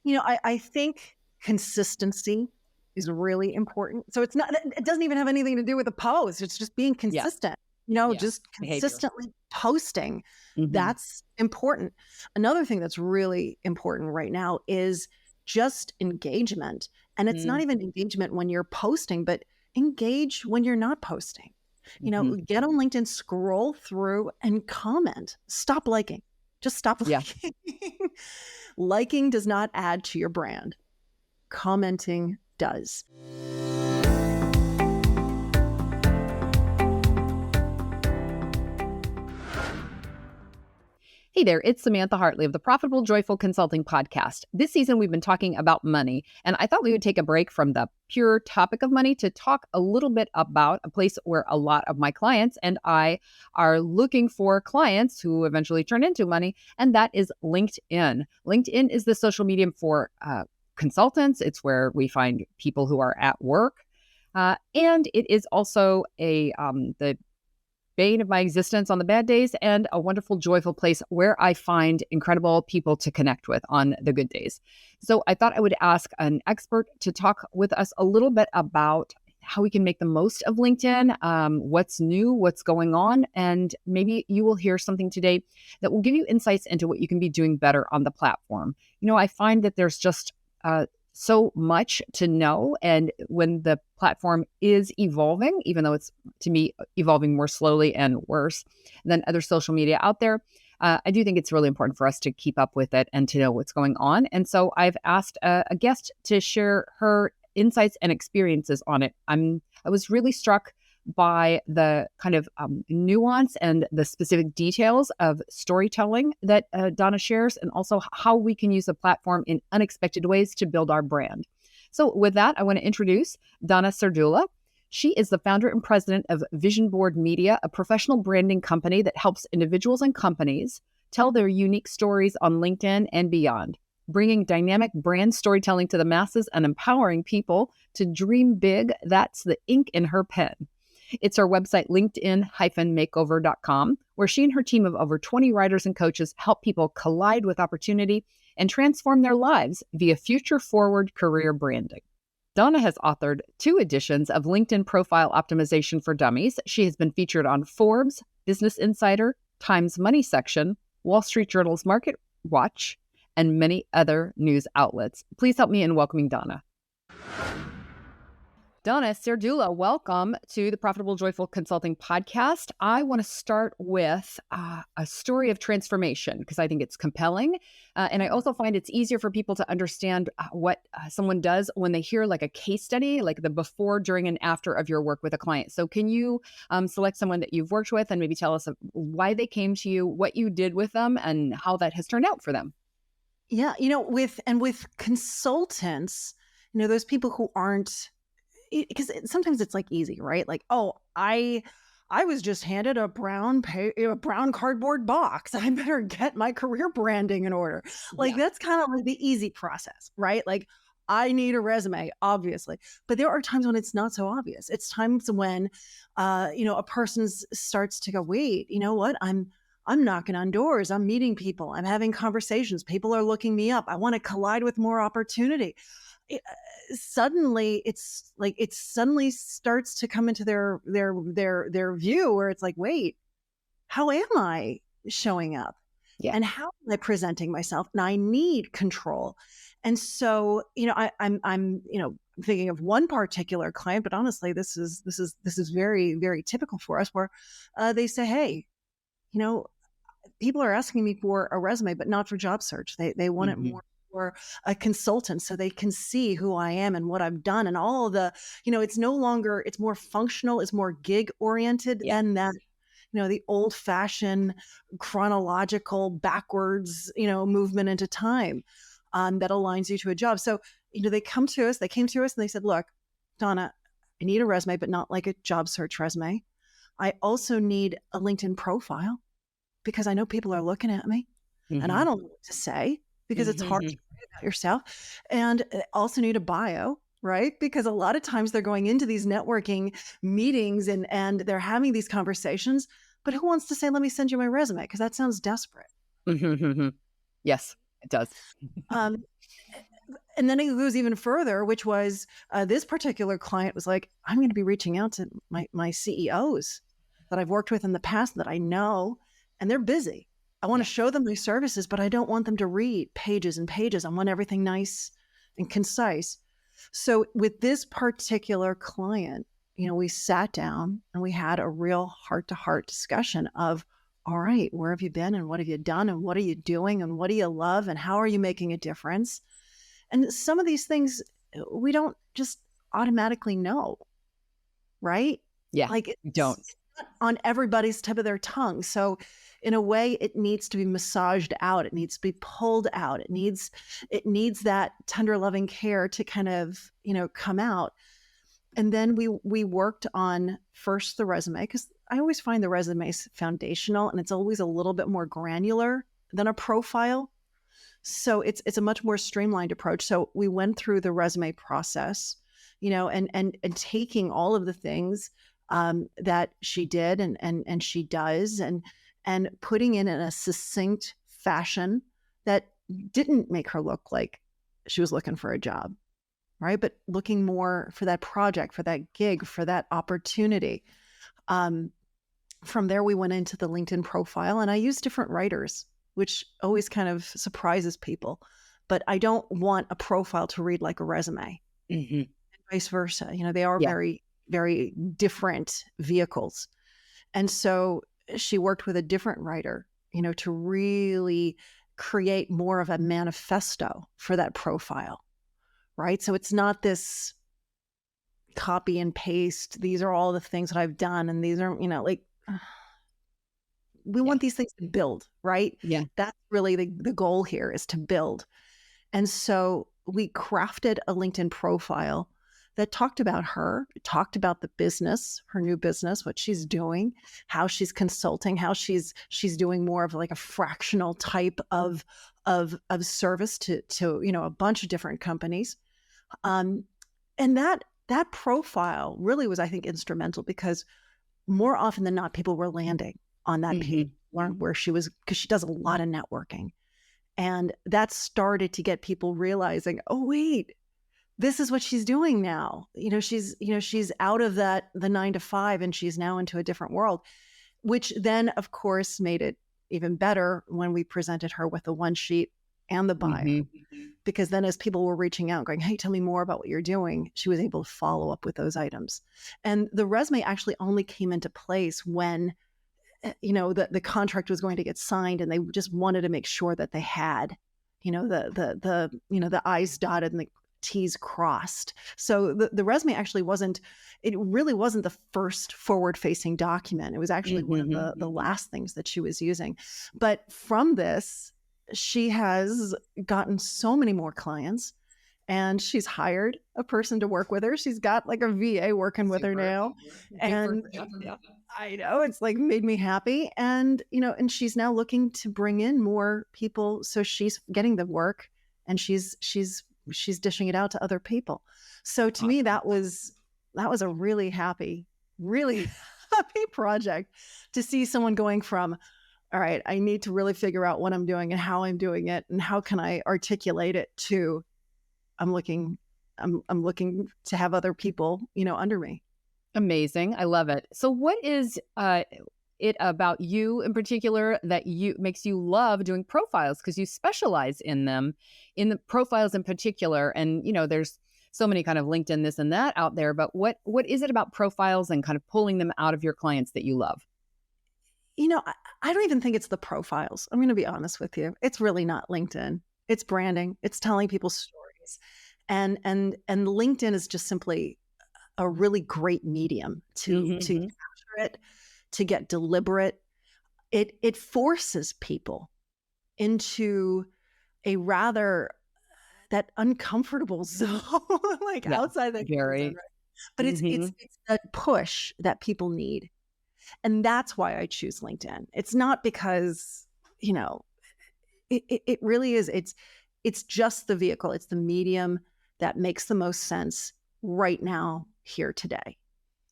I think consistency is really important. So it doesn't even have anything to do with a post. It's just being Yeah. consistent, Yeah. just Behavior. consistently posting. Hmm. That's important. Another thing that's really important right now is just engagement. And it's not even engagement when you're posting, but engage when you're not posting. Hmm. Get on LinkedIn, scroll through and comment. Stop liking. Just stop Yeah. liking. Liking does not add to your brand. Commenting does. Hey there, it's Samantha Hartley of the Profitable Joyful Consulting Podcast. This season, we've been talking about money, and I thought we would take a break from the pure topic of money to talk a little bit about a place where a lot of my clients and I are looking for clients who eventually turn into money, and that is LinkedIn. LinkedIn is the social medium for consultants. It's where we find people who are at work. And it is also the bane of my existence on the bad days and a wonderful, joyful place where I find incredible people to connect with on the good days. So I thought I would ask an expert to talk with us a little bit about how we can make the most of LinkedIn, what's new, what's going on, and maybe you will hear something today that will give you insights into what you can be doing better on the platform. I find that there's just so much to know. And when the platform is evolving, even though it's, to me, evolving more slowly and worse than other social media out there, I do think it's really important for us to keep up with it and to know what's going on. And so I've asked a guest to share her insights and experiences on it. I was really struck by the kind of nuance and the specific details of storytelling that Donna shares, and also how we can use the platform in unexpected ways to build our brand. So with that, I want to introduce Donna Serdula. She is the founder and president of Vision Board Media, a professional branding company that helps individuals and companies tell their unique stories on LinkedIn and beyond, bringing dynamic brand storytelling to the masses and empowering people to dream big. That's the ink in her pen. It's our website, linkedin-makeover.com, where she and her team of over 20 writers and coaches help people collide with opportunity and transform their lives via future-forward career branding. Donna has authored 2 editions of LinkedIn Profile Optimization for Dummies. She has been featured on Forbes, Business Insider, Time's Money Section, Wall Street Journal's Market Watch, and many other news outlets. Please help me in welcoming Donna. Donna Serdula, welcome to the Profitable Joyful Consulting Podcast. I want to start with a story of transformation because I think it's compelling. And I also find it's easier for people to understand what someone does when they hear like a case study, like the before, during, and after of your work with a client. So can you select someone that you've worked with and maybe tell us why they came to you, what you did with them, and how that has turned out for them? Yeah, with consultants, those people who aren't, because sometimes it's like easy, right? Like, oh, I was just handed a brown cardboard box. I better get my career branding in order. Like Yeah. that's kind of like the easy process, right? Like I need a resume, obviously, but there are times when it's not so obvious. It's times when, a person starts to go, wait, you know what? I'm knocking on doors. I'm meeting people. I'm having conversations. People are looking me up. I want to collide with more opportunity. It, suddenly it's like it suddenly starts to come into their view where it's like, wait, how am I showing up Yeah. and how am I presenting myself? And I need control. And so, I'm thinking of one particular client, but honestly, this is very, very typical for us where they say, hey, you know, people are asking me for a resume, but not for job search. They want it more for a consultant so they can see who I am and what I've done and all the, it's no longer, it's more functional, it's more gig oriented Yeah. than that, the old fashioned chronological backwards, movement into time that aligns you to a job. So, they came to us and they said, look, Donna, I need a resume, but not like a job search resume. I also need a LinkedIn profile, because I know people are looking at me and I don't know what to say because it's hard to write about yourself. And I also need a bio, right? Because a lot of times they're going into these networking meetings and they're having these conversations, but who wants to say, let me send you my resume? Because that sounds desperate. Yes, it does. Um, And then it goes even further, which was this particular client was like, I'm going to be reaching out to my CEOs that I've worked with in the past that I know, and they're busy. I want to show them my services, but I don't want them to read pages and pages. I want everything nice and concise. So with this particular client, we sat down and we had a real heart-to-heart discussion of, all right, where have you been and what have you done and what are you doing and what do you love and how are you making a difference? And some of these things we don't just automatically know, right? Yeah, Like don't. it's not on everybody's tip of their tongue. So in a way, it needs to be massaged out. It needs to be pulled out. It needs that tender, loving care to kind of, come out. And then we worked on first the resume, because I always find the resume is foundational and it's always a little bit more granular than a profile. So it's a much more streamlined approach. So we went through the resume process, and taking all of the things that she did and she does, and putting in a succinct fashion that didn't make her look like she was looking for a job, right? But looking more for that project, for that gig, for that opportunity. From there, we went into the LinkedIn profile, and I used different writers, which always kind of surprises people. But I don't want a profile to read like a resume, and vice versa. They are very, very different vehicles. And so she worked with a different writer, to really create more of a manifesto for that profile, right? So it's not this copy and paste. These are all the things that I've done. And these are, we want these things to build, right? Yeah. That's really the goal here, is to build. And so we crafted a LinkedIn profile that talked about her, talked about the business, her new business, what she's doing, how she's consulting, how she's doing more of like a fractional type of service to a bunch of different companies. And that profile really was, I think, instrumental, because more often than not, people were landing on that page, learn where she was, because she does a lot of networking. And that started to get people realizing, oh, wait, this is what she's doing now. She's out of the 9 to 5 and she's now into a different world, which then of course made it even better when we presented her with the one sheet and the bio, because then as people were reaching out going, hey, tell me more about what you're doing, she was able to follow up with those items. And the resume actually only came into place when the contract was going to get signed, and they just wanted to make sure that they had, the I's dotted and the T's crossed. So the resume actually really wasn't the first forward-facing document. It was actually one of the last things that she was using. But from this, she has gotten so many more clients, and she's hired a person to work with her. She's got like a VA working with her now. And I know, it's like made me happy. And, and she's now looking to bring in more people. So she's getting the work, and she's dishing it out to other people. So to me, that was a really happy project, to see someone going from, all right, I need to really figure out what I'm doing and how I'm doing it and how can I articulate it, to I'm looking to have other people, under me. Amazing. I love it. So what is it about you in particular that makes you love doing profiles? Because you specialize in them, in the profiles in particular. And, there's so many kind of LinkedIn this and that out there, but what is it about profiles and kind of pulling them out of your clients that you love? I don't even think it's the profiles. I'm going to be honest with you. It's really not LinkedIn. It's branding. It's telling people stories. And LinkedIn is just simply a really great medium to capture it, to get deliberate. It forces people into a rather that uncomfortable zone, like outside the comfort zone, right? But it's a push that people need. And that's why I choose LinkedIn. It's not because, it really is. It's just the vehicle. It's the medium that makes the most sense right now, here today.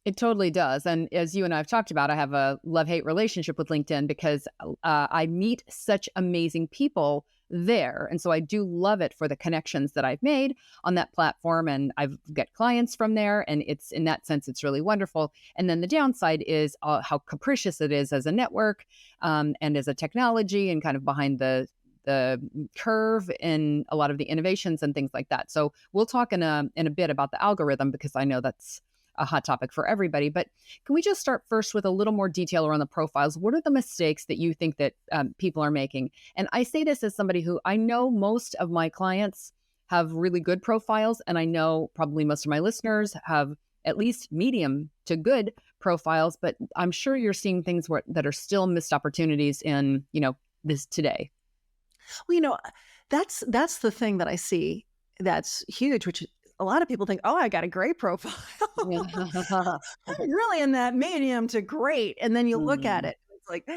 It totally does. And as you and I have talked about, I have a love-hate relationship with LinkedIn, because I meet such amazing people there. And so I do love it for the connections that I've made on that platform. And I've got clients from there. And it's in that sense, it's really wonderful. And then the downside is how capricious it is as a network and as a technology and kind of behind the curve in a lot of the innovations and things like that. So we'll talk in a bit about the algorithm because I know that's a hot topic for everybody. But can we just start first with a little more detail around the profiles? What are the mistakes that you think that people are making? And I say this as somebody who I know most of my clients have really good profiles, and I know probably most of my listeners have at least medium to good profiles, but I'm sure you're seeing things that are still missed opportunities in, this today. Well, that's the thing that I see that's huge, which a lot of people think, oh, I got a great profile. I'm really in that medium to great. And then you look at it, it's like,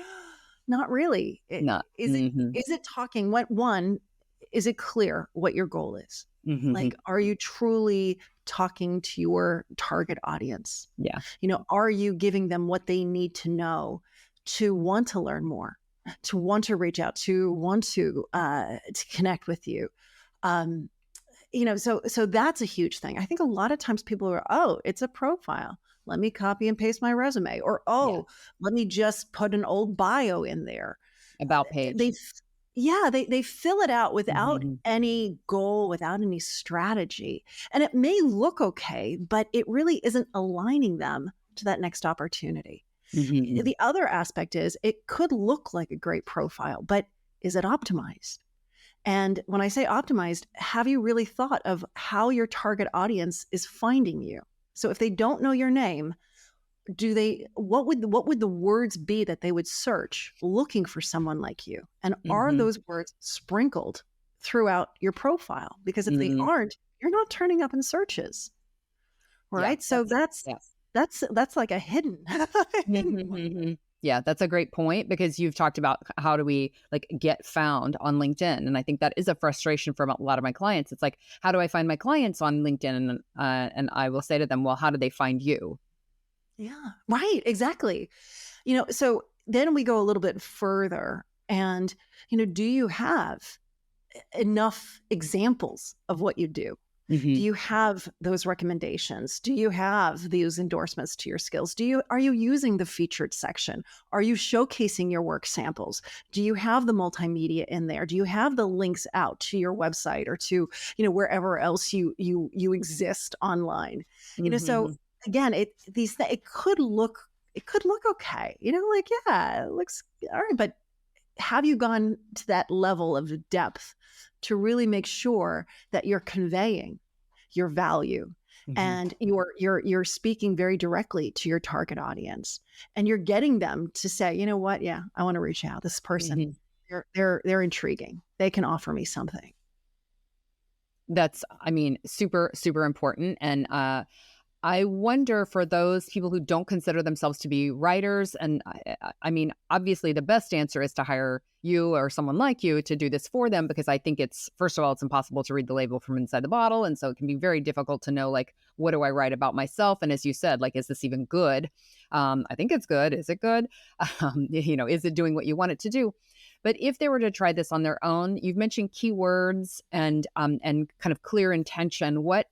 not really. Not. Is it talking is it clear what your goal is? Like, are you truly talking to your target audience? Yeah. Are you giving them what they need to know to want to learn more, to want to reach out, to want to connect with you? So that's a huge thing. I think a lot of times people are, oh, it's a profile. Let me copy and paste my resume. Or, let me just put an old bio in there. About page. They fill it out without any goal, without any strategy. And it may look okay, but it really isn't aligning them to that next opportunity. The other aspect is it could look like a great profile, but is it optimized? And when I say optimized, have you really thought of how your target audience is finding you? So if they don't know your name, what would the words be that they would search looking for someone like you? And are those words sprinkled throughout your profile? Because if they aren't, you're not turning up in searches. Right? So that's like a hidden. Yeah, that's a great point because you've talked about how do we get found on LinkedIn. And I think that is a frustration for a lot of my clients. It's like, how do I find my clients on LinkedIn? And I will say to them, well, how do they find you? Yeah, right. Exactly. So then we go a little bit further and, do you have enough examples of what you do? Do you have those recommendations? Do you have those endorsements to your skills? Are you using the featured section? Are you showcasing your work samples? Do you have the multimedia in there? Do you have the links out to your website or to, wherever else you exist online? So again, it could look okay. It looks all right, but have you gone to that level of depth to really make sure that you're conveying your value and you're speaking very directly to your target audience and you're getting them to say, you know what? Yeah, I want to reach out. This person, they're intriguing. They can offer me something. That's, super, super important. And I wonder for those people who don't consider themselves to be writers, and obviously the best answer is to hire you or someone like you to do this for them, because I think first of all, it's impossible to read the label from inside the bottle. And so it can be very difficult to know, what do I write about myself? And as you said, is this even good? I think it's good. Is it good? Is it doing what you want it to do? But if they were to try this on their own, you've mentioned keywords and kind of clear intention. What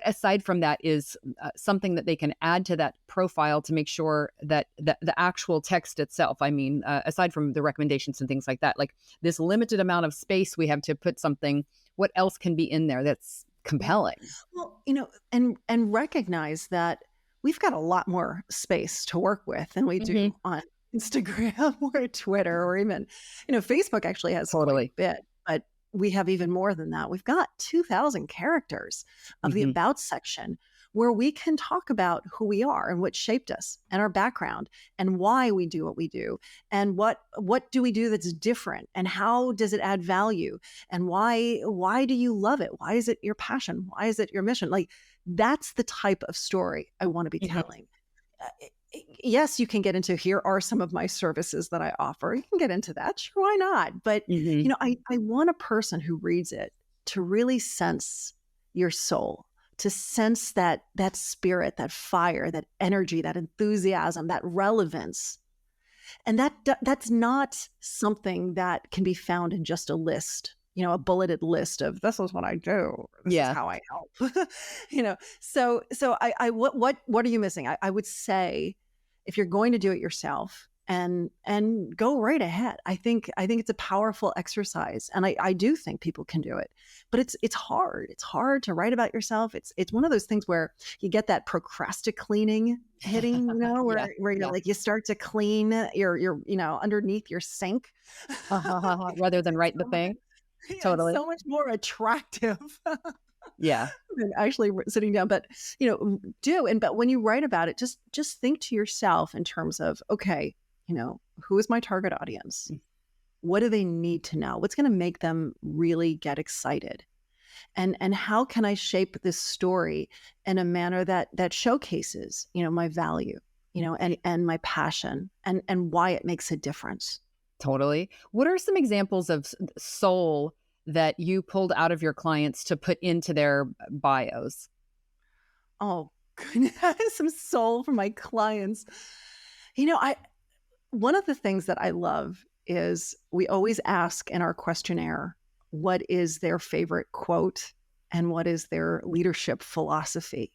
aside from that is something that they can add to that profile to make sure that the actual text itself, aside from the recommendations and things like that, this limited amount of space we have to put something, what else can be in there that's compelling? Well, and recognize that we've got a lot more space to work with than we do on Instagram or Twitter or even, Facebook actually has quite a bit, but we have even more than that. We've got 2,000 characters of the about section where we can talk about who we are and what shaped us and our background and why we do what we do and what do we do that's different and how does it add value and why do you love it? Why is it your passion? Why is it your mission? That's the type of story I want to be telling. Yes, you can get into, here are some of my services that I offer. You can get into that. Sure, why not? But, I want a person who reads it to really sense your soul, to sense that spirit, that fire, that energy, that enthusiasm, that relevance, And that's not something that can be found in just a list, a bulleted list of this is what I do. This is Yeah. how I help. So what are you missing? I would say if you're going to do it yourself and go right ahead. I think it's a powerful exercise. And I do think people can do it. But it's hard. It's hard to write about yourself. It's one of those things where you get that procrastinating hitting, Yeah. where you're Yeah. like you start to clean your underneath your sink. Rather than It's write the so much, thing. yeah, it's Totally. so much more attractive Yeah. than actually sitting down. But but when you write about it, just think to yourself in terms of, okay, who is my target audience? What do they need to know? What's going to make them really get excited? And how can I shape this story in a manner that showcases, my value, and my passion and why it makes a difference? Totally. What are some examples of soul that you pulled out of your clients to put into their bios? Oh, goodness, some soul for my clients. I One of the things that I love is we always ask in our questionnaire what is their favorite quote and what is their leadership philosophy.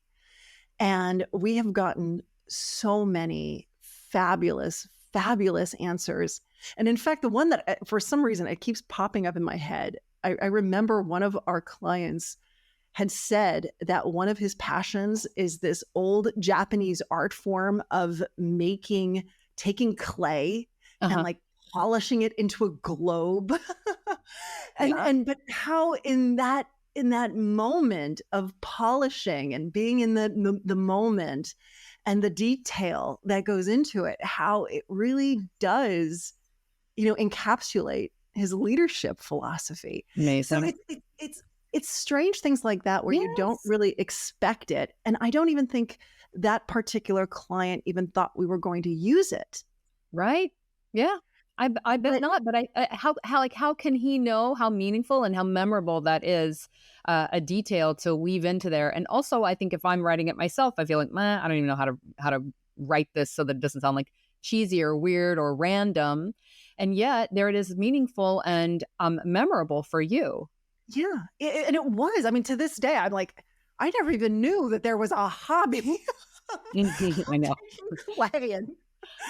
And we have gotten so many fabulous, fabulous answers. And in fact, the one that for some reason it keeps popping up in my head, I remember one of our clients had said that one of his passions is this old Japanese art form of taking clay and Uh-huh. like polishing it into a globe. and Yeah. and but how in that moment of polishing and being in the moment and the detail that goes into it, how it really does, encapsulate his leadership philosophy. So Amazing. it's strange things like that where you don't Yes. really expect it. And I don't even think that particular client even thought we were going to use it. Right? Yeah. I bet But not, but how can he know how meaningful and how memorable that is, a detail to weave into there? And also, I think if I'm writing it myself, I feel like, "Meh, I don't even know how to write this so that it doesn't sound like cheesy or weird or random." And yet there it is, meaningful and, memorable for you. yeah, and it was. I mean, to this day, I'm like, I never even knew that there was a hobby I of know. taking clay and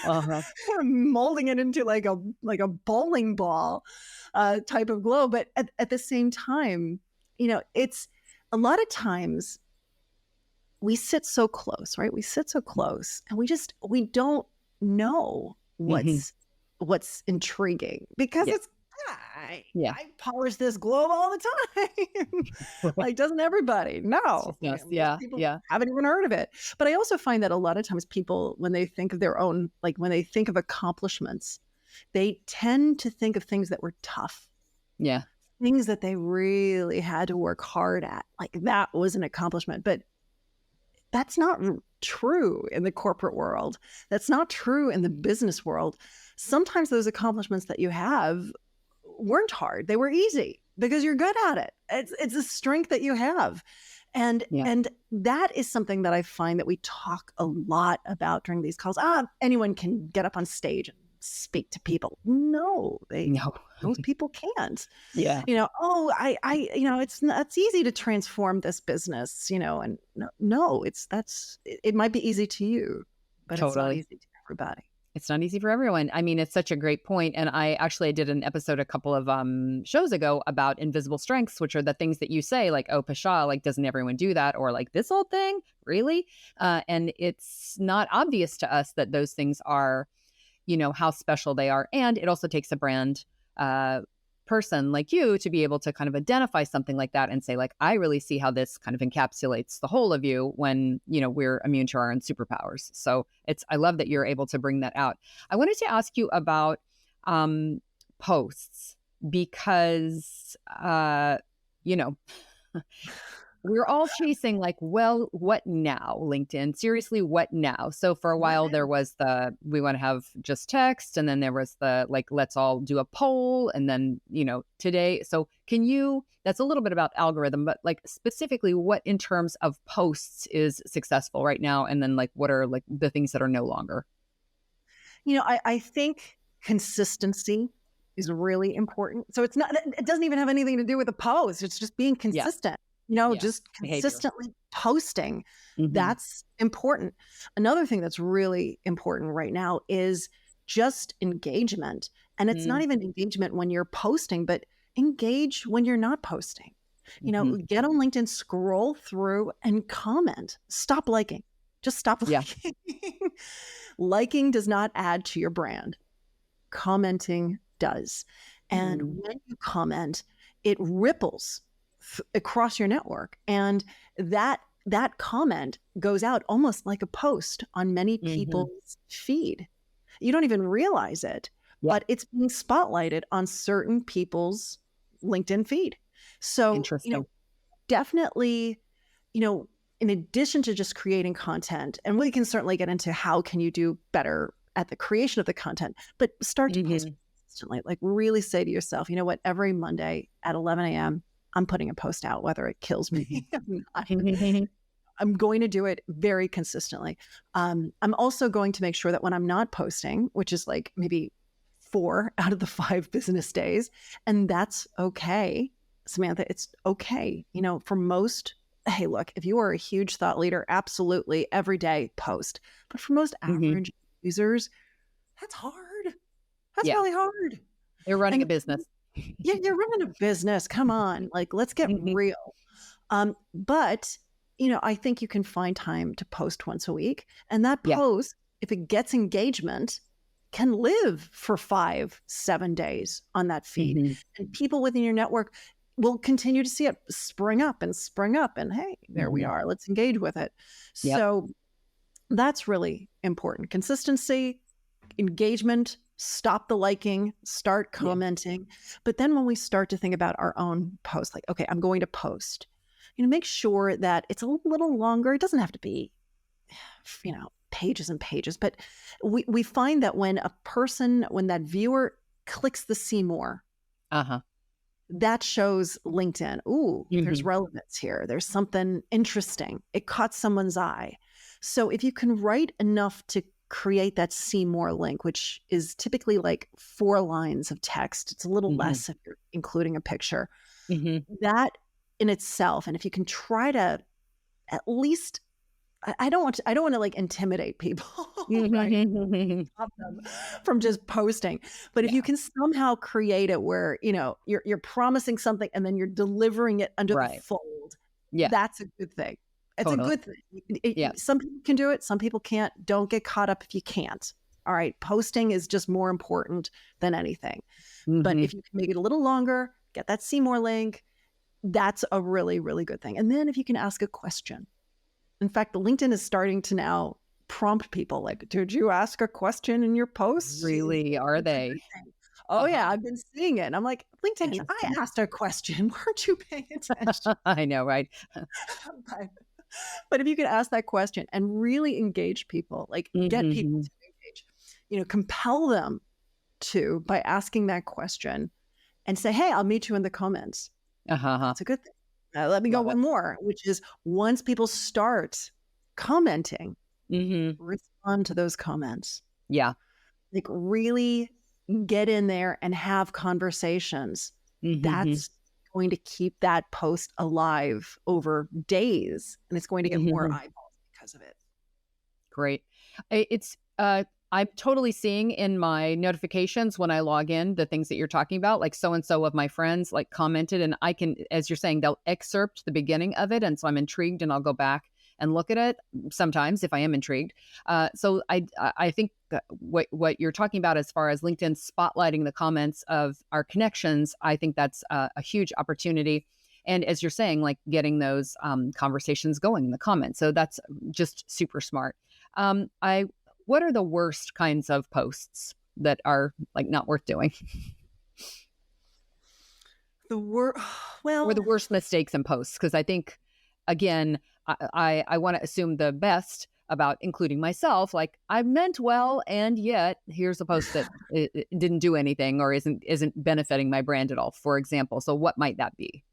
Uh-huh. molding it into like a bowling ball type of glow. But at the same time, it's a lot of times we sit so close, right? We sit so close and we don't know Mhm. what's intriguing because Yeah. it's Yeah. I polish this globe all the time. Like, doesn't everybody? It's No. just us. Most Yeah. people Yeah. haven't even heard of it. But I also find that a lot of times people, when they think of their own, like when they think of accomplishments, they tend to think of things that were tough, Yeah. things that they really had to work hard at. Like that was an accomplishment. But that's not true in the corporate world. That's not true in the business world. Sometimes those accomplishments that you have weren't hard. They were easy because you're good at it. It's a strength that you have. And Yeah. and that is something that I find that we talk a lot about during these calls. Anyone can get up on stage and speak to people. No, No. most people can't. Yeah. Oh, it's easy to transform this business, and no, it might be easy to you, but it's not Totally. easy to everybody. It's not easy for everyone. I mean, it's such a great point. And I did an episode a couple of shows ago about invisible strengths, which are the things that you say, like, oh, Pasha, like, doesn't everyone do that? Or like this old thing, really? And it's not obvious to us that those things are, how special they are. And it also takes a brand person like you to be able to kind of identify something like that and say, like, I really see how this kind of encapsulates the whole of you when, we're immune to our own superpowers. So I love that you're able to bring that out. I wanted to ask you about posts because, you know, we're all chasing like, well, what now, LinkedIn? Seriously, what now? So for a What while there now? was we want to have just text, and then there was the like, let's all do a poll, and then, today. So that's a little bit about algorithm, but like specifically what in terms of posts is successful right now? And then like, what are like the things that are no longer? I think consistency is really important. So it doesn't even have anything to do with the post. It's just being Yeah. consistent, Yeah. just Behavior. consistently posting. Hmm. That's important. Another thing that's really important right now is just engagement. And it's not even engagement when you're posting, but engage when you're not posting. Hmm. Get on LinkedIn, scroll through and comment. Stop liking. Just stop Yeah. liking. Liking does not add to your brand. Commenting does. And Mm. when you comment, it ripples across your network. And that comment goes out almost like a post on many Hmm. people's feed. You don't even realize it, Yeah. but it's being spotlighted on certain people's LinkedIn feed. So, Interesting. definitely, you know, in addition to just creating content, and we can certainly get into how can you do better at the creation of the content, but start to post Hmm. consistently. Like really say to yourself, you know what, every Monday at 11 a.m., I'm putting a post out, whether it kills me. I'm not. Hmm. I'm going to do it very consistently. I'm also going to make sure that when I'm not posting, which is like maybe 4 out of the 5 business days, and that's okay, Samantha, it's okay. For most, hey, look, if you are a huge thought leader, absolutely every day post. But for most Hmm. average users, that's hard. That's Yeah. really hard. They're running a And business. yeah, you're running a business. Come on. Like, let's get Hmm. real. But I think you can find time to post once a week. And that Yeah. post, if it gets engagement, can live for 5, 7 days on that feed. Hmm. And people within your network will continue to see it spring up and spring up. And hey, there we Hmm. are. Let's engage with it. Yep. So that's really important. Consistency, engagement, stop the liking, start Yeah. commenting. But then when we start to think about our own post, like, okay, I'm going to post, make sure that it's a little longer. It doesn't have to be, pages and pages, but we find that when that viewer clicks the see more, Uh-huh. that shows LinkedIn, ooh, there's Hmm. relevance here. There's something interesting. It caught someone's eye. So if you can write enough to create that see more link, which is typically like 4 lines of text, it's a little Hmm. less if you're including a picture. Hmm. That in itself, and if you can try to at least, I don't want to like intimidate people, right? Hmm. Stop them from just posting. But if Yeah. you can somehow create it where, you're promising something and then you're delivering it under the Right. fold, Yeah. that's a good thing. It's a Totally. good thing. Yeah. Some people can do it, some people can't. Don't get caught up if you can't. All right. Posting is just more important than anything. But Hmm. if you can make it a little longer, get that see more link, that's a really, really good thing. And then if you can ask a question. In fact, LinkedIn is starting to now prompt people like, did you ask a question in your posts? Really, are they? Oh, yeah, Uh-huh. I've been seeing it. And I'm like, LinkedIn, I Interesting. asked a question. Weren't you paying attention? I know, right? but, but if you could ask that question and really engage people, like get people Hmm. to engage, compel them to by asking that question and say, hey, I'll meet you in the comments. Uh-huh. That's a good thing. Let me go Love it. one more, which is once people start commenting, Hmm. respond to those comments. Yeah. Like really get in there and have conversations. Hmm. That's going to keep that post alive over days, and it's going to get more Hmm. eyeballs because of it. Great. I'm totally seeing in my notifications when I log in the things that you're talking about, like so and so of my friends like commented, and I can, as you're saying, they'll excerpt the beginning of it, and so I'm intrigued, and I'll go back and look at it sometimes if I am intrigued. So I think that what you're talking about as far as LinkedIn spotlighting the comments of our connections, I think that's a huge opportunity. And as you're saying, like getting those conversations going in the comments. So that's just super smart. What are the worst kinds of posts that are like not worth doing, The word, or well, the worst mistakes in posts? Because I think, again, I want to assume the best about including myself. Like I meant well, and yet here's a post that it didn't do anything or isn't benefiting my brand at all, for example. So what might that be?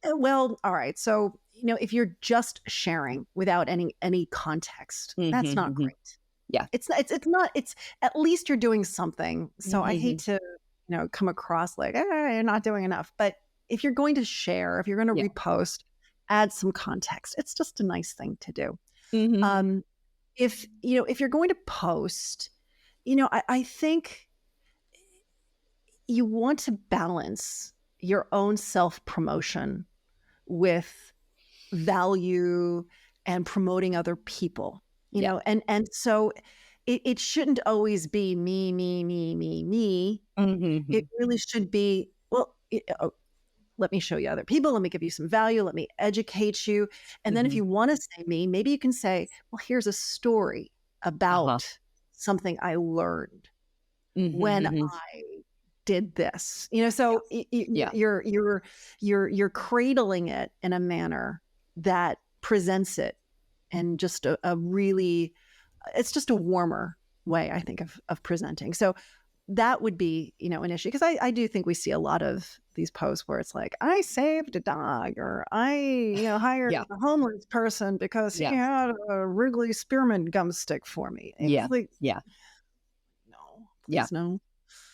well, all right. So if you're just sharing without any context, Hmm. that's not Hmm. great. Yeah. It's at least you're doing something. So I hate Mhm. to, come across like, you're not doing enough. But if you're going to share, if you're going to Yeah. repost, add some context. It's just a nice thing to do. Mhm. Um, if you're going to post, I think you want to balance your own self promotion with value and promoting other people, Yeah. and so it shouldn't always be me, me, me, me, me. It Mhm. really should be, well, let me show you other people. Let me give you some value. Let me educate you. And then if Mhm. you want to say me, maybe you can say, well, here's a story Uh-huh. about something I learned Mhm, when mhm. I did this. Yeah. So Yeah. you're cradling it in a manner that presents it in just a really, it's just a warmer way, I think, of presenting. So that would be, an issue, because I do think we see a lot of these posts where it's like, I saved a dog, or I, hired Yeah. a homeless person because he Yeah. had a Wrigley spearmint gum stick for me. It's Yeah. like, Yeah. no, Yeah. please no.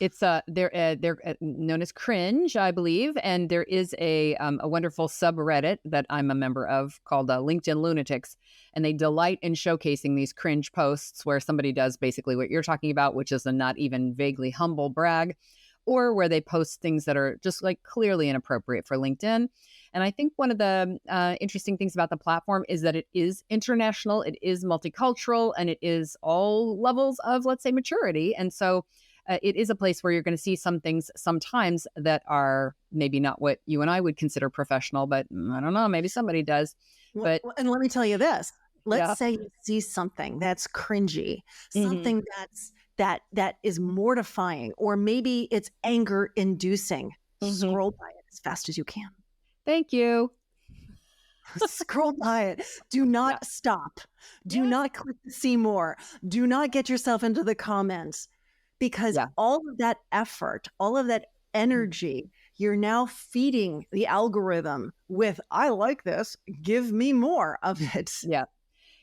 It's they're known as cringe, I believe, and there is a wonderful subreddit that I'm a member of called LinkedIn Lunatics, and they delight in showcasing these cringe posts where somebody does basically what you're talking about, which is a not even vaguely humble brag, or where they post things that are just like clearly inappropriate for LinkedIn. And I think one of the interesting things about the platform is that it is international, it is multicultural, and it is all levels of, let's say, maturity, and so it is a place where you're going to see some things sometimes that are maybe not what you and I would consider professional, but I don't know, maybe somebody does. But And let me tell you this. Let's yeah. say you see something that's cringy, Hmm. something that is mortifying, or maybe it's anger inducing. Hmm. Scroll by it as fast as you can. Thank you. Scroll by it. Do Yeah. not stop. Do Yes. not click to see more. Do not get yourself into the comments, because Yeah. all of that effort, all of that energy, you're now feeding the algorithm with, I like this, give me more of it. Yeah.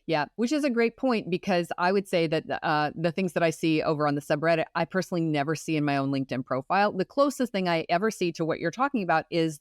Yeah, which is a great point because I would say that the things that I see over on the subreddit, I personally never see in my own LinkedIn profile. The closest thing I ever see to what you're talking about is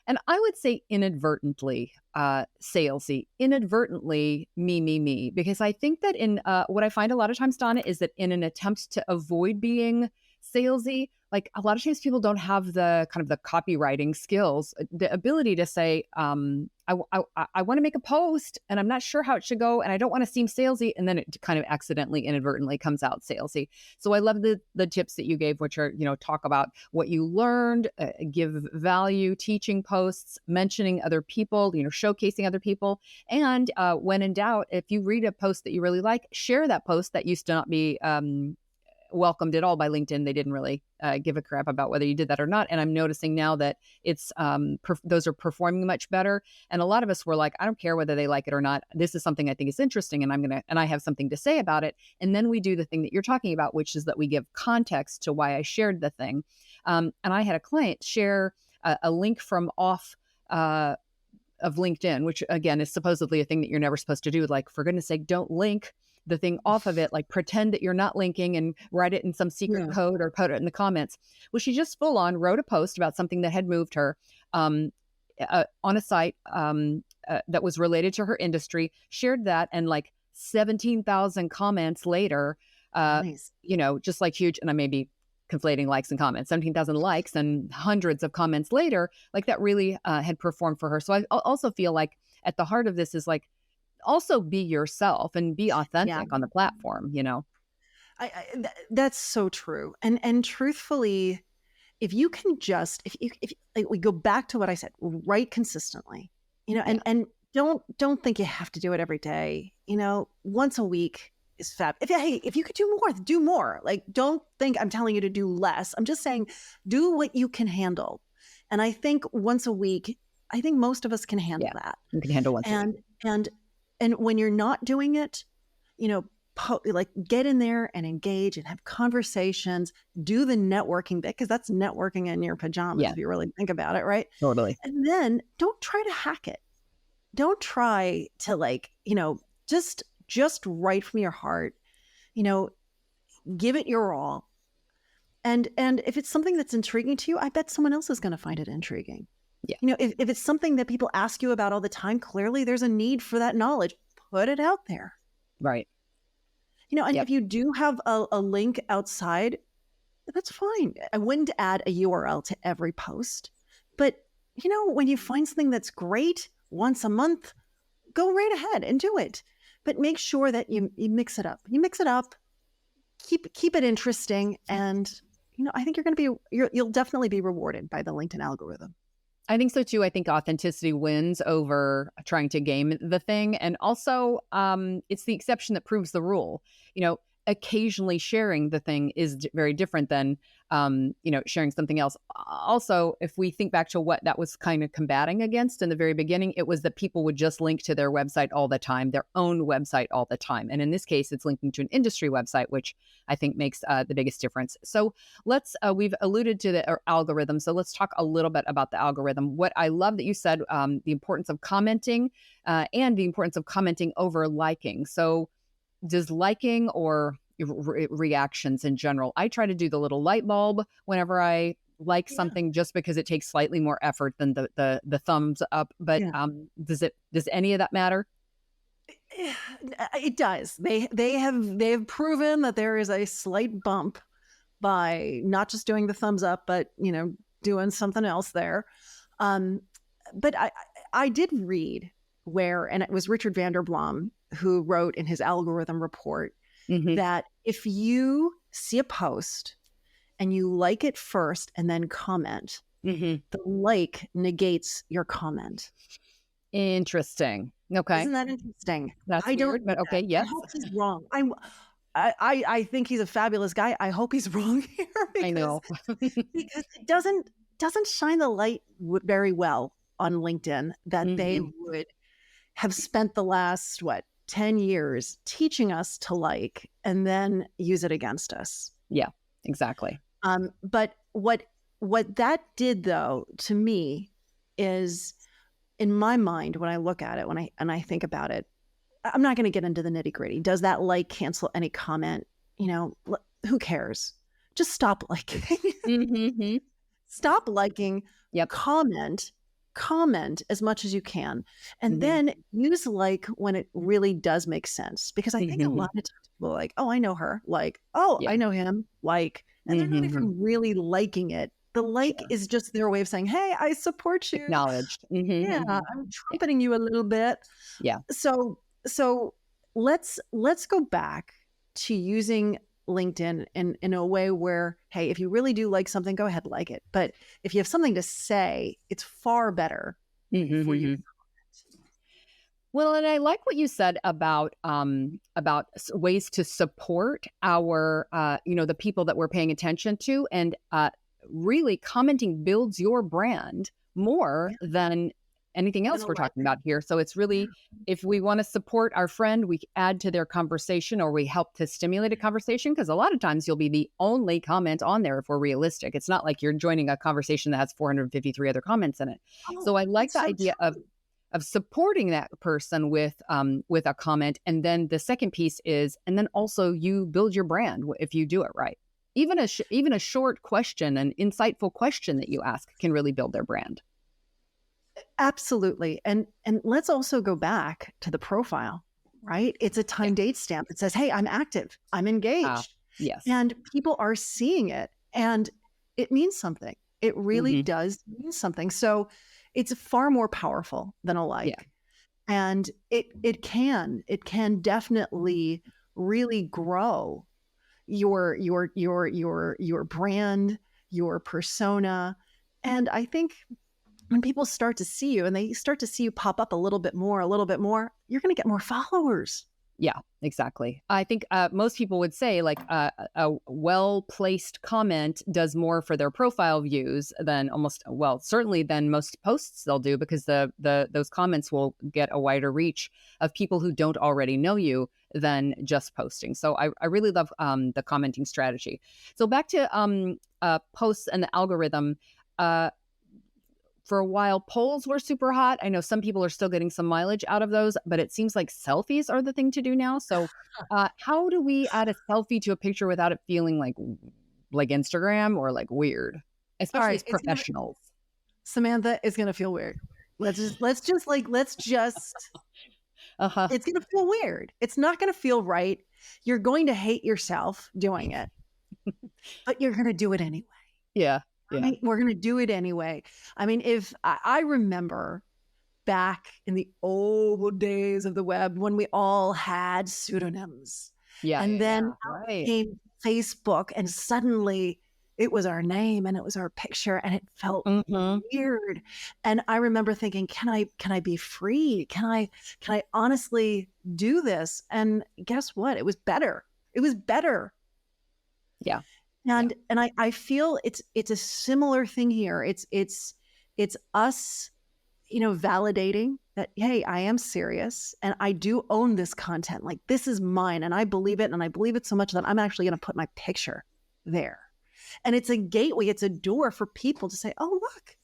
and I would say inadvertently salesy, inadvertently me, because I think that in what I find a lot of times, Donna, is that in an attempt to avoid being salesy, like a lot of times people don't have the kind of the copywriting skills, the ability to say, I want to make a post and I'm not sure how it should go and I don't want to seem salesy. And then it kind of accidentally, inadvertently comes out salesy. So I love the tips that you gave, which are, talk about what you learned, give value, teaching posts, mentioning other people, showcasing other people. And when in doubt, if you read a post that you really like, share that post that used to not be welcomed at all by LinkedIn. They didn't really give a crap about whether you did that or not. And I'm noticing now that it's those are performing much better. And a lot of us were like, I don't care whether they like it or not. This is something I think is interesting, and I have something to say about it. And then we do the thing that you're talking about, which is that we give context to why I shared the thing. And I had a client share a link from off. Of LinkedIn, which again is supposedly a thing that you're never supposed to do. Like, for goodness sake, don't link the thing off of it. Like, pretend that you're not linking and write it in some secret Yeah. code or put it in the comments. Well, she just full on wrote a post about something that had moved her um, on a site that was related to her industry, shared that, and like 17,000 comments later, Nice. just like huge. And I may be conflating likes and comments, 17,000 likes and hundreds of comments later, like that really had performed for her. So I also feel like at the heart of this is like, also be yourself and be Yeah. authentic on the platform. That's so true. And truthfully, if you can just, if like, we go back to what I said, write consistently, Yeah. and don't think you have to do it every day. Once a week is fab. If you could do more, do more. Like, don't think I'm telling you to do less. I'm just saying, do what you can handle. And I think once a week, I think most of us can handle Yeah. that. You can handle once a week. And and when you're not doing it, you know, like, get in there and engage and have conversations, do the networking bit, because that's networking in your pajamas Yeah, if you really think about it, right? totally. And then don't try to hack it. Don't try to, like, just write from your heart. give it your all. And if it's something that's intriguing to you, I bet someone else is going to find it intriguing. Yeah. If it's something that people ask you about all the time, clearly there's a need for that knowledge. Put it out there. Right. And if you do have a link outside, that's fine. I wouldn't add a URL to every post. But, when you find something that's great once a month, go right ahead and do it. But make sure that you mix it up. You mix it up, keep it interesting. And, I think you'll definitely be rewarded by the LinkedIn algorithm. I think so too. I think authenticity wins over trying to game the thing. And also, it's the exception that proves the rule. Occasionally sharing the thing is very different than, sharing something else. Also, if we think back to what that was kind of combating against in the very beginning, it was that people would just link to their website all the time, their own website all the time. And in this case, it's linking to an industry website, which I think makes the biggest difference. So we've alluded to the algorithm. So let's talk a little bit about the algorithm. What I love that you said, the importance of commenting and the importance of commenting over liking. So does liking or reactions in general, I try to do the little light bulb whenever I like something, just because it takes slightly more effort than the thumbs up. But does any of that matter? It does. They have proven that there is a slight bump by not just doing the thumbs up, but doing something else there. But I did read and it was Richard Vanderblom who wrote in his algorithm report that if you see a post and you like it first and then comment, the like negates your comment. Interesting. Okay. Isn't that interesting? That's weird, but okay. Yes. I hope he's wrong. I think he's a fabulous guy. I hope he's wrong here. I know. Because it doesn't shine the light very well on LinkedIn that they would have spent the last 10 years teaching us to like, and then use it against us. Yeah, exactly. But what that did, though, to me is, in my mind, when I look at it, when I think about it, I'm not going to get into the nitty gritty. Does that like cancel any comment? Who cares? Just stop liking. Stop liking. Yep. Comment as much as you can, and then use like when it really does make sense. Because I think a lot of times people are like, oh, I know her, like, oh, I know him, like, and they're not even really liking it. The like is just their way of saying, hey, I support you. Acknowledged. Yeah, I'm trumpeting you a little bit. Yeah. So let's go back to using LinkedIn in a way where, hey, if you really do like something, go ahead, like it. But if you have something to say, it's far better for you. Well, and I like what you said about ways to support our, the people that we're paying attention to, and really commenting builds your brand more than anything else we're talking about here. So it's really, if we want to support our friend, we add to their conversation, or we help to stimulate a conversation, because a lot of times you'll be the only comment on there if we're realistic. It's not like you're joining a conversation that has 453 other comments in it. So I like the idea of supporting that person with a comment. And then the second piece is, and then also you build your brand if you do it right. Even a short question, an insightful question that you ask can really build their brand. Absolutely. And let's also go back to the profile, right? It's a time date stamp. It says, hey, I'm active, I'm engaged. Yes. And people are seeing it, and it means something. It really does mean something. So it's far more powerful than a like. Yeah. And it can definitely really grow your brand, your persona. And I think when people start to see you and they start to see you pop up a little bit more, you're going to get more followers. Yeah, exactly. I think most people would say like a well-placed comment does more for their profile views than certainly than most posts they'll do, because those comments will get a wider reach of people who don't already know you than just posting. So I really love the commenting strategy. So back to posts and the algorithm. for a while, polls were super hot. I know some people are still getting some mileage out of those, but it seems like selfies are the thing to do now. So how do we add a selfie to a picture without it feeling like Instagram or like weird, All especially right, as professionals? Samantha, it's gonna feel weird. Let's just Uh-huh. it's gonna feel weird. It's not gonna feel right. You're going to hate yourself doing it, but you're gonna do it anyway. Yeah. Yeah. Right? We're gonna do it anyway. I mean, if I remember back in the old days of the web when we all had pseudonyms. Yeah. And Yeah. then Yeah. out Right. came Facebook, and suddenly it was our name and it was our picture, and it felt Mm-hmm. weird. And I remember thinking, can I be free? Can I honestly do this? And guess what? It was better. It was better. Yeah. And I feel it's a similar thing here. It's us, validating that, hey, I am serious and I do own this content. Like, this is mine and I believe it. And I believe it so much that I'm actually going to put my picture there. And it's a gateway, it's a door for people to say, oh, look,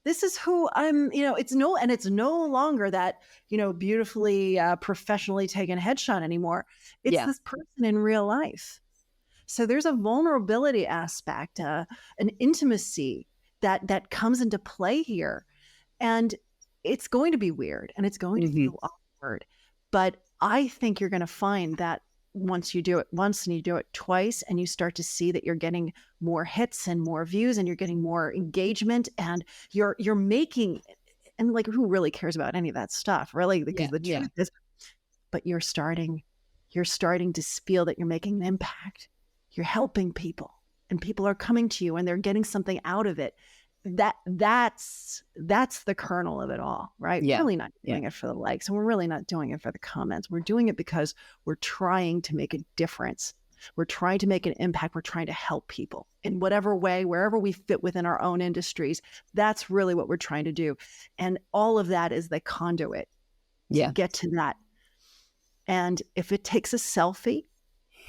this is who I'm, it's no longer that, beautifully, professionally taken headshot anymore. It's Yeah. this person in real life. So there's a vulnerability aspect, an intimacy that comes into play here. And it's going to be weird and it's going to Mm-hmm. feel awkward. But I think you're going to find that once you do it once and you do it twice and you start to see that you're getting more hits and more views and you're getting more engagement and you're making, and like, who really cares about any of that stuff, really? Because the truth is, but you're starting to feel that you're making an impact. You're helping people and people are coming to you and they're getting something out of it. That's the kernel of it all, right? Yeah. We're really not doing it for the likes, and we're really not doing it for the comments. We're doing it because we're trying to make a difference. We're trying to make an impact. We're trying to help people in whatever way, wherever we fit within our own industries. That's really what we're trying to do. And all of that is the conduit to get to that. And if it takes a selfie,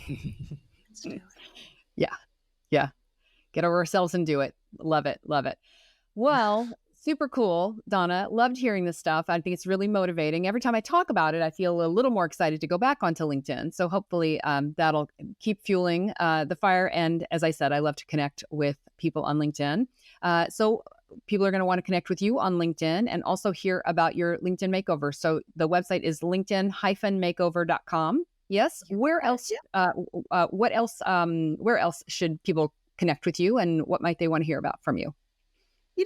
let's do it. Yeah. Yeah. Get over ourselves and do it. Love it. Love it. Well, super cool, Donna. Loved hearing this stuff. I think it's really motivating. Every time I talk about it, I feel a little more excited to go back onto LinkedIn. So hopefully that'll keep fueling the fire. And as I said, I love to connect with people on LinkedIn. So people are going to want to connect with you on LinkedIn and also hear about your LinkedIn makeover. So the website is linkedin-makeover.com. Yes. Where else? What else? Where else should people connect with you, and what might they want to hear about from you?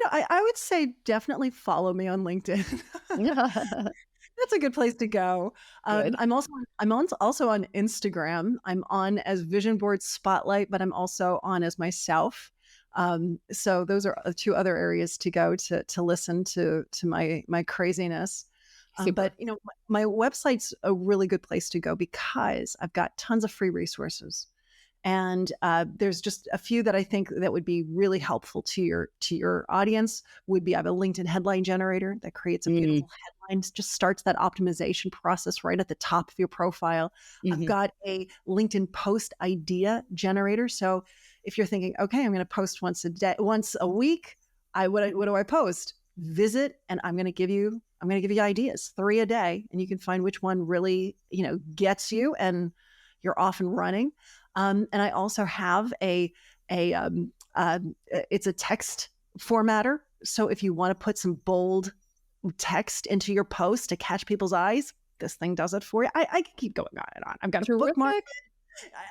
I would say definitely follow me on LinkedIn. That's a good place to go. I'm also on Instagram. I'm on as Vision Board Spotlight, but I'm also on as myself. So those are two other areas to go to listen to my craziness. But my website's a really good place to go because I've got tons of free resources. And there's just a few that I think that would be really helpful to your audience. I have a LinkedIn headline generator that creates a beautiful headline, just starts that optimization process right at the top of your profile. I've got a LinkedIn post idea generator. So if you're thinking, okay, I'm going to post once a week, what do I post? Visit, and I'm going to give you ideas, 3 a day, and you can find which one really gets you, and you're off and running. And I also have it's a text formatter. So if you want to put some bold text into your post to catch people's eyes, this thing does it for you. I can keep going on and on. I've got a bookmark.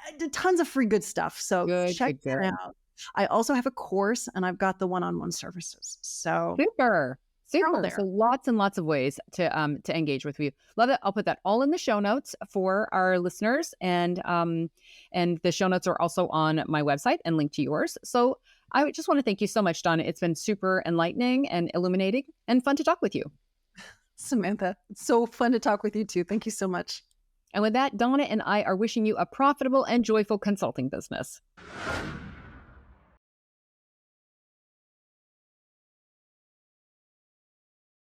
I did tons of free good stuff. So check that out. I also have a course, and I've got the one-on-one services. So Super. So lots and lots of ways to engage with you. Love it. I'll put that all in the show notes for our listeners, and the show notes are also on my website and linked to yours. So I just want to thank you so much, Donna. It's been super enlightening and illuminating and fun to talk with you. Samantha, it's so fun to talk with you too. Thank you so much. And with that, Donna and I are wishing you a profitable and joyful consulting business.